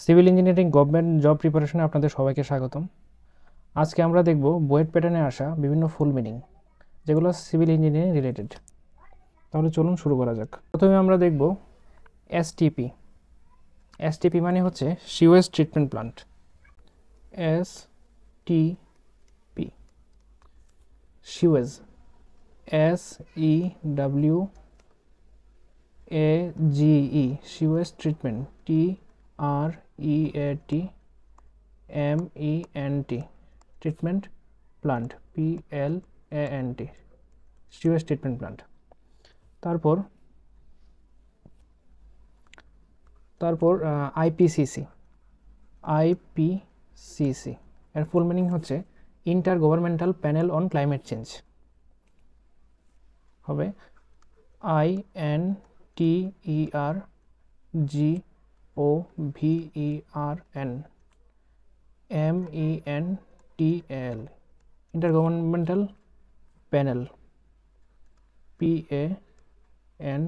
Civil engineering government job প্রিপারেশনে আপনাদের সবাইকে স্বাগতম। আজকে আমরা দেখব বুয়েট প্যাটার্নে আসা বিভিন্ন ফুল মিনিং, যেগুলো সিভিল ইঞ্জিনিয়ারিং রিলেটেড। তাহলে চলুন শুরু করা যাক। প্রথমে আমরা দেখব এসটিপি। এসটিপি মানে হচ্ছে COS treatment plant. STP, COS, SEWAGE, COS treatment, TREATMENT, treatment plant, PLANT, COS treatment plant. তারপর আইপিসিসি। আইপিসিসি এর ফুল মিনিং হচ্ছে inter governmental panel on climate change. হবে INTERGOVERNMENTAL, ইন্টারগভর্নমেন্টাল panel, PANEL,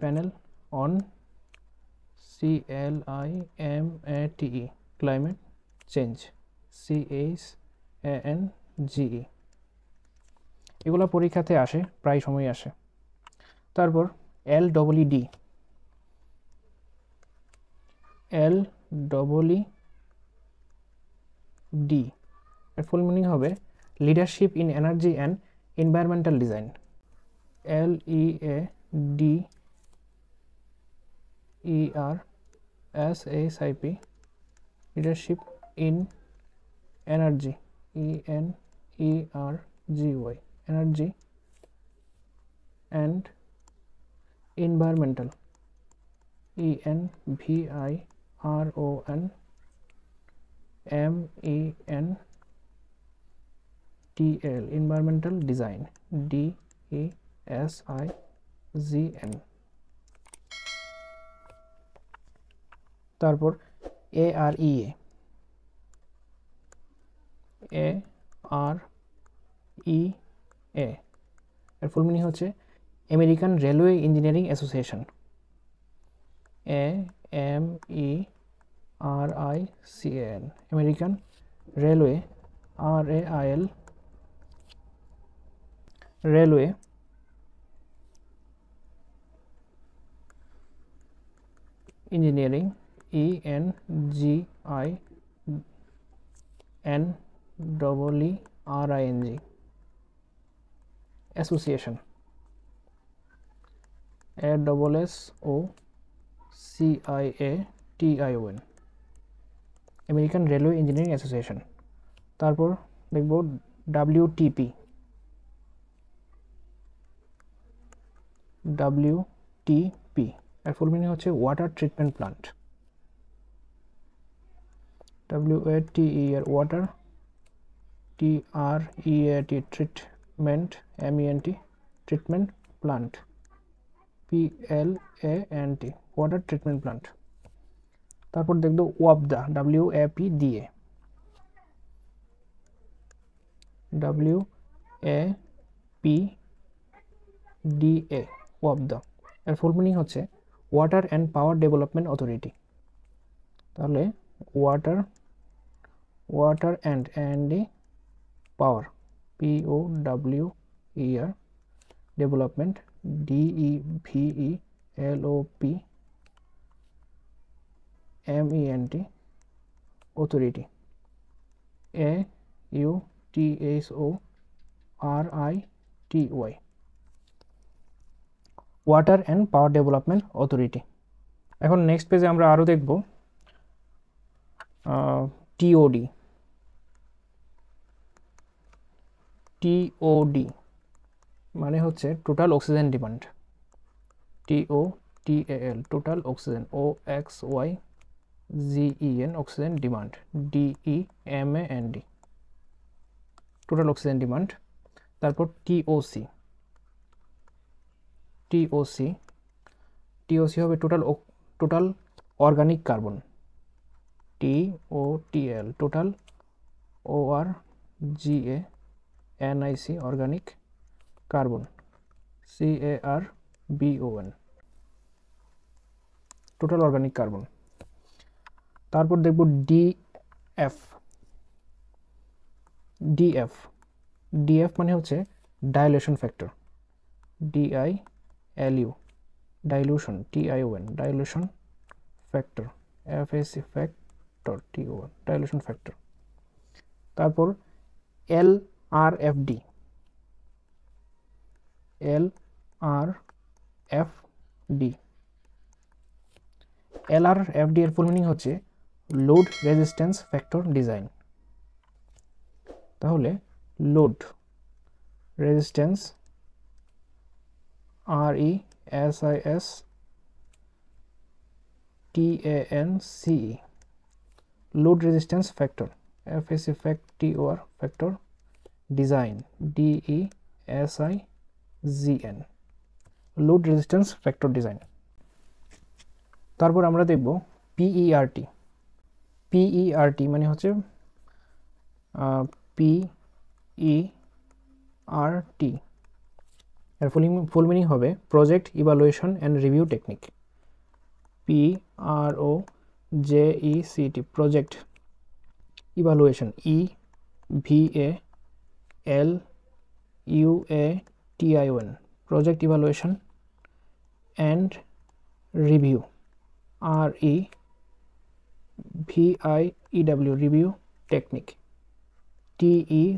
panel on CLIMATE, climate change, CHANGE। এগুলো পরীক্ষাতে আসে, প্রায় সময় আসে। তারপর LEED। LEED এর ফুল মিনিং হবে leadership in energy and environmental design. LEADERSHIP, leadership in energy, ENERGY, energy and environmental, ENVIRONMENTAL, environmental design, DESIGN। তারপর AREA। এর ফুল মিনিং হচ্ছে American railway engineering association. AMERICAN, American railway, RAIL, railway engineering, ENGINEERING, association, ASSOCIATION, American railway engineering association. তারপর দেখব WTP। এর full meaning হচ্ছে water treatment plant. WATE এর water, TREAT treatment, MENT treatment plant, PLANT water treatment plant. তারপর দেখব ওয়াপদা, WAPDA, ওয়াপদা এর ফুল মিনিং হচ্ছে water and power development authority. তাহলে water and power, POWER, development, DEVELOPMENT, authority, AUTHORITY, water and power development authority. এখন next পেজে আমরা আরও দেখব TOD। মানে হচ্ছে total oxygen demand, TOTAL, total oxygen, OXYGEN, oxygen demand, DEMAND, total oxygen demand. তারপর TOC হবে total organic carbon, TOTL, total ORGANIC, organic carbon, CARBON, total organic carbon. তারপর দেখব ডিএফ। ডিএফ ডিএফ মানে হচ্ছে dilation factor, DILU, dilution, TION, dilution factor, FAC factor, TON, dilution factor. তারপর LRFD। LRFD এর full meaning হচ্ছে load resistance factor design. তাহলে load resistance, RESISTANCE, load resistance factor, FAC factor, factor design, DESIGN, load resistance factor design. তারপর আমরা দেখব PERT। PERT মানে হচ্ছে PERT এর ফুল মিনিং হবে project evaluation and review technique. PROJECT, project evaluation, EVALUATION, project evaluation and review, REVIEW, review technique, TECHNIQUE,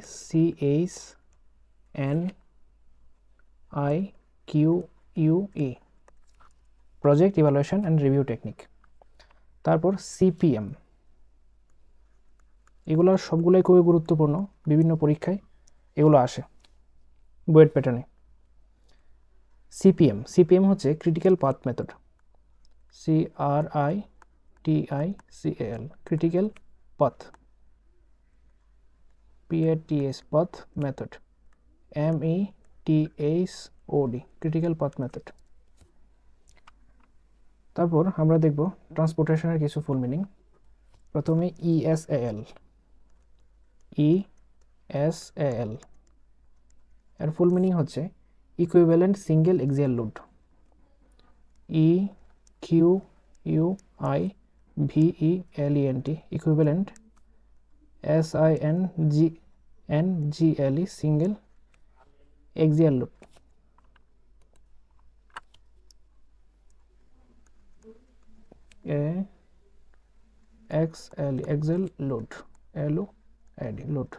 project evaluation and review technique. তারপর CPM, এগুলো সবগুলোই খুবই গুরুত্বপূর্ণ, বিভিন্ন পরীক্ষায় এগুলো আসে বুয়েট প্যাটার্নে। সিপিএম হচ্ছে critical path method, CRITICAL, critical path, PATH, path method, METHOD, critical path method. তারপর আমরা দেখব ট্রান্সপোর্টেশনের কিছু ফুল মিনিং। প্রথমে ESAL এর ফুল মিনিং হচ্ছে equivalent single axial load, EQUIVELENT, equivalent, SINGLE, single axial load. AXL, axle load, LOAD, load.